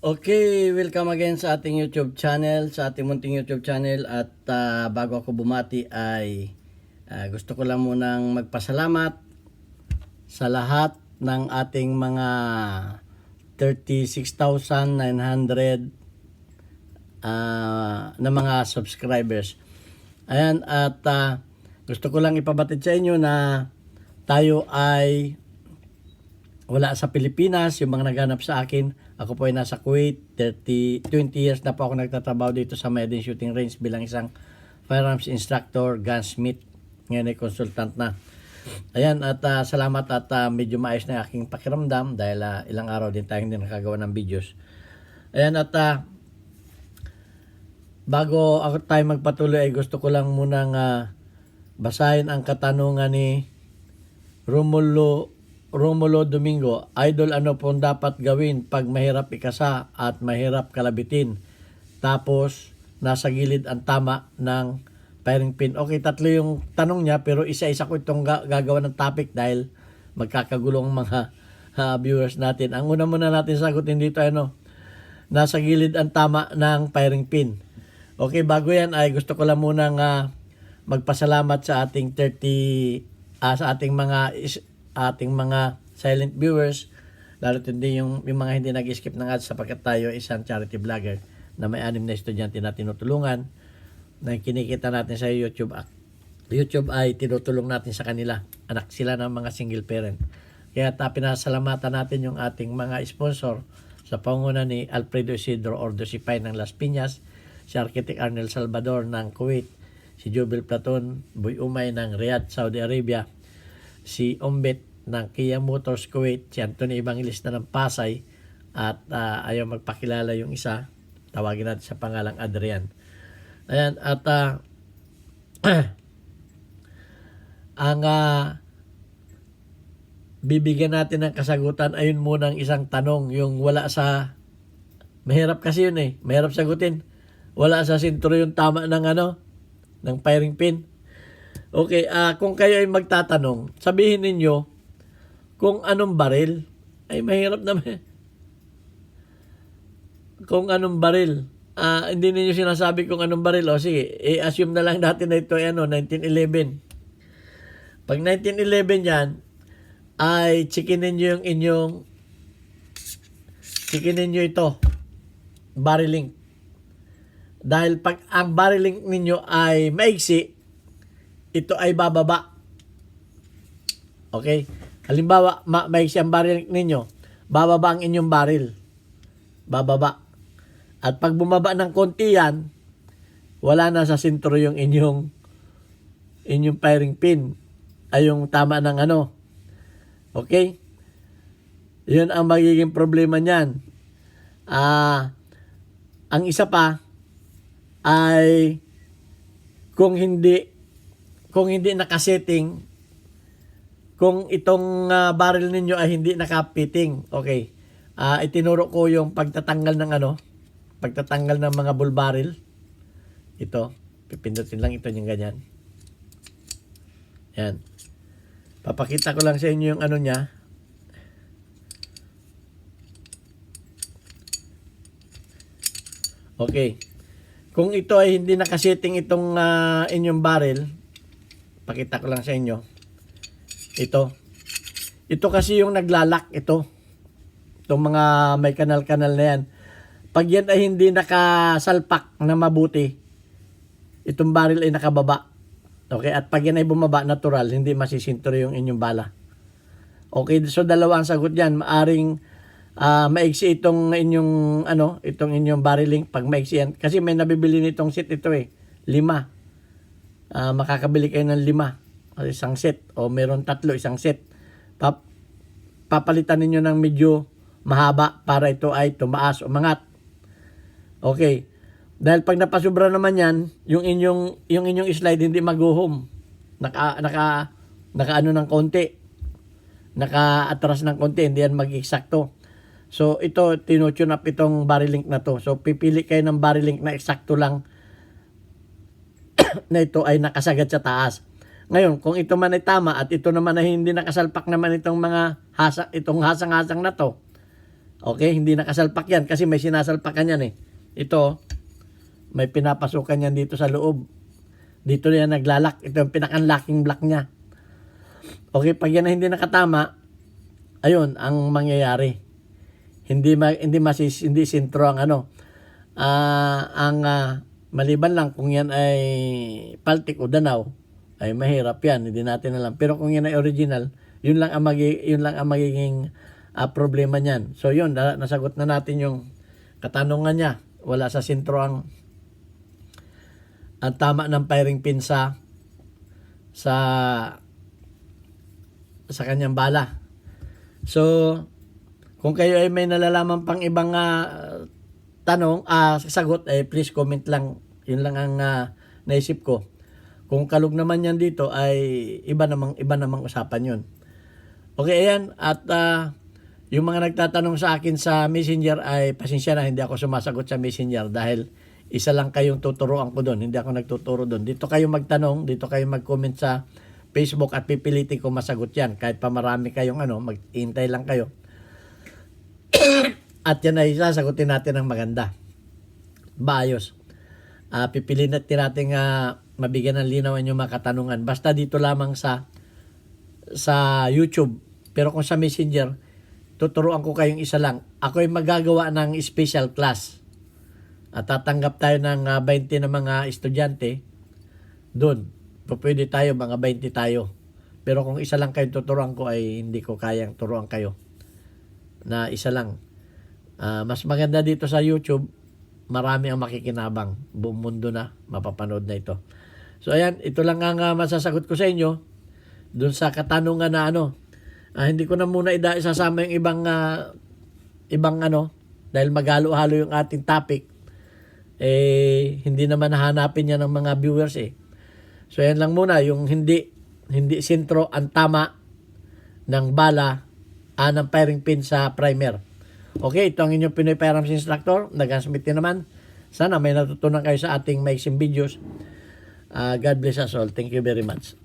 Okay, welcome again sa ating YouTube channel, sa ating munting YouTube channel. At bago ako bumati ay gusto ko lang munang magpasalamat sa lahat ng ating mga 36,900 na mga subscribers. Ayan, at gusto ko lang ipabatid sa inyo na tayo ay wala sa Pilipinas, yung mga naghanap sa akin. Ako po ay nasa Kuwait, 20 years na po ako nagtatrabaho dito sa Medin Shooting Range bilang isang firearms instructor, gunsmith. Ngayon ay consultant na. Ayan, at salamat at medyo maayos na aking pakiramdam dahil ilang araw din tayong hindi nakagawa ng videos. Ayan, at bago ako tayo magpatuloy ay gusto ko lang munang basahin ang katanungan ni Romulo Domingo. Idol, ano pong dapat gawin pag mahirap ikasa at mahirap kalabitin? Tapos, nasa gilid ang tama ng firing pin. Okay, tatlo yung tanong niya pero isa-isa ko itong gagawa ng topic dahil magkakagulong mga viewers natin. Ang una muna natin sagutin dito nasa gilid ang tama ng firing pin. Okay, bago yan ay gusto ko lang munang magpasalamat sa ating sa ating mga silent viewers, lalo hindi yung mga hindi nag-skip ng ads sapagkat tayo isang charity vlogger na may 6 na estudyante na tinutulungan na kinikita natin sa YouTube. YouTube ay tinutulong natin sa kanila. Anak sila ng mga single parent. Kaya pinasalamatan natin yung ating mga sponsor sa panguna ni Alfredo Isidro Ordosipay ng Las Piñas, si Architect Arnel Salvador ng Kuwait, si Jubel Platon Boy Umay ng Riyadh, Saudi Arabia, si Ombet ng Kia Motors Kuwait, si Anthony Evangelista ng Pasay, at ayaw magpakilala yung isa, tawagin natin sa pangalang Adrian. Ayan, at ang bibigyan natin ng kasagutan ayun munang isang tanong, yung wala sa mahirap kasi yun mahirap sagutin, wala sa sentro yung tama ng ng firing pin. Okay, kung kayo ay magtatanong, sabihin ninyo kung anong baril. Ay mahirap naman. Kung anong baril. Hindi ninyo sinasabi kung anong baril. O sige, assume na lang natin na ito ay 1911. Pag 1911 yan, ay chikinin nyo ito, barreling. Dahil pag ang barreling ninyo ay maigsi, ito ay bababa. Okay? Halimbawa, maigsi ang baril ninyo, bababa ang inyong baril. Bababa. At pag bumaba ng konti yan, wala na sa sentro yung inyong firing pin. Ay yung tama ng Okay? Yun ang magiging problema niyan. Ang isa pa ay kung hindi nakasetting, kung itong barrel ninyo ay hindi nakapiting, okay, itinuro ko yung pagtatanggal ng pagtatanggal ng mga bull barrel. Ito, pipindutin lang ito yung ganyan. Yan. Papakita ko lang sa inyo yung niya. Okay. Kung ito ay hindi nakasetting itong inyong barrel, pakita ko lang sa inyo. Ito kasi yung naglalak ito. Itong mga may kanal-kanal na yan. Pag yan ay hindi nakasalpak na mabuti, itong barrel ay nakababa. Okay, at pag yan ay bumaba, natural, hindi masisintro yung inyong bala. Okay, so dalawa ang sagot yan. Maaring maigsi itong inyong itong inyong barreling pag maigsi yan. Kasi may nabibili nitong set ito 5. Makakabili kayo ng 5. Isang set. O meron 3, isang set. Papalitan ninyo ng medyo mahaba para ito ay tumaas, umangat. Okay. Dahil pag napasubra naman yan, yung inyong slide hindi maguhom. Naka ng konti. Naka-atras ng konti, hindi yan mag-eksakto. So ito, tinutune up itong barreling na to. So pipili kayo ng barreling na eksakto lang na ito ay nakasagad sa taas. Ngayon, kung ito man ay tama at ito naman ay hindi nakasalpak naman itong mga hasang-hasang na to, Okay, hindi nakasalpak yan kasi may sinasalpakan yan eh. Ito, may pinapasukan yan dito sa loob. Dito yan naglalak. Ito yung pinaka-locking block niya. Okay, pag yan na hindi nakatama, ayun ang mangyayari. Hindi sintro ang ano. Maliban lang kung yan ay paltik o danaw, ay mahirap yan, hindi natin alam. Pero kung yan ay original, yun lang ang magiging problema niyan. So yun, nasagot na natin yung katanungan niya. Wala sa sintro ang tama ng firing pin sa kanyang bala. So kung kayo ay may nalalaman pang ibang sagot, please comment lang. Yun lang ang naisip ko. Kung kalug naman yan dito ay iba namang usapan yun. Okay, ayan. At yung mga nagtatanong sa akin sa Messenger ay pasensya na, hindi ako sumasagot sa Messenger dahil isa lang kayong tuturuan ko doon. Hindi ako nagtuturo doon. Dito kayo magtanong, dito kayo mag-comment sa Facebook at pipilitin ko masagot yan. Kahit pa marami kayong mag-hintay lang kayo. At yan ay sasagutin natin ng maganda. Maayos. Pipilitin natin mabigyan ng linaw ang mga katanungan. Basta dito lamang sa YouTube. Pero kung sa Messenger, tuturuan ko kayong isa lang. Ako ay magagawa ng special class. At tatanggap tayo ng 20 na mga estudyante. Doon. Pwede tayo, mga 20 tayo. Pero kung isa lang kayo tuturuan ko ay hindi ko kayang turuan kayo. Na isa lang. Mas maganda dito sa YouTube, marami ang makikinabang. Buong mundo na mapapanood na ito. So ayan, ito lang ang masasagot ko sa inyo. Doon sa katanungan na hindi ko na muna isasama yung ibang dahil maghalo-halo yung ating topic. Hindi naman hahanapin yan ng mga viewers eh. So yan lang muna, yung hindi sintro ang tama ng bala ng firing pin sa primer. Okay, ito ang inyong Pinoy Firearms Instructor. Nag-transmit din naman. Sana may natutunan kayo sa ating maiksing videos. God bless us all. Thank you very much.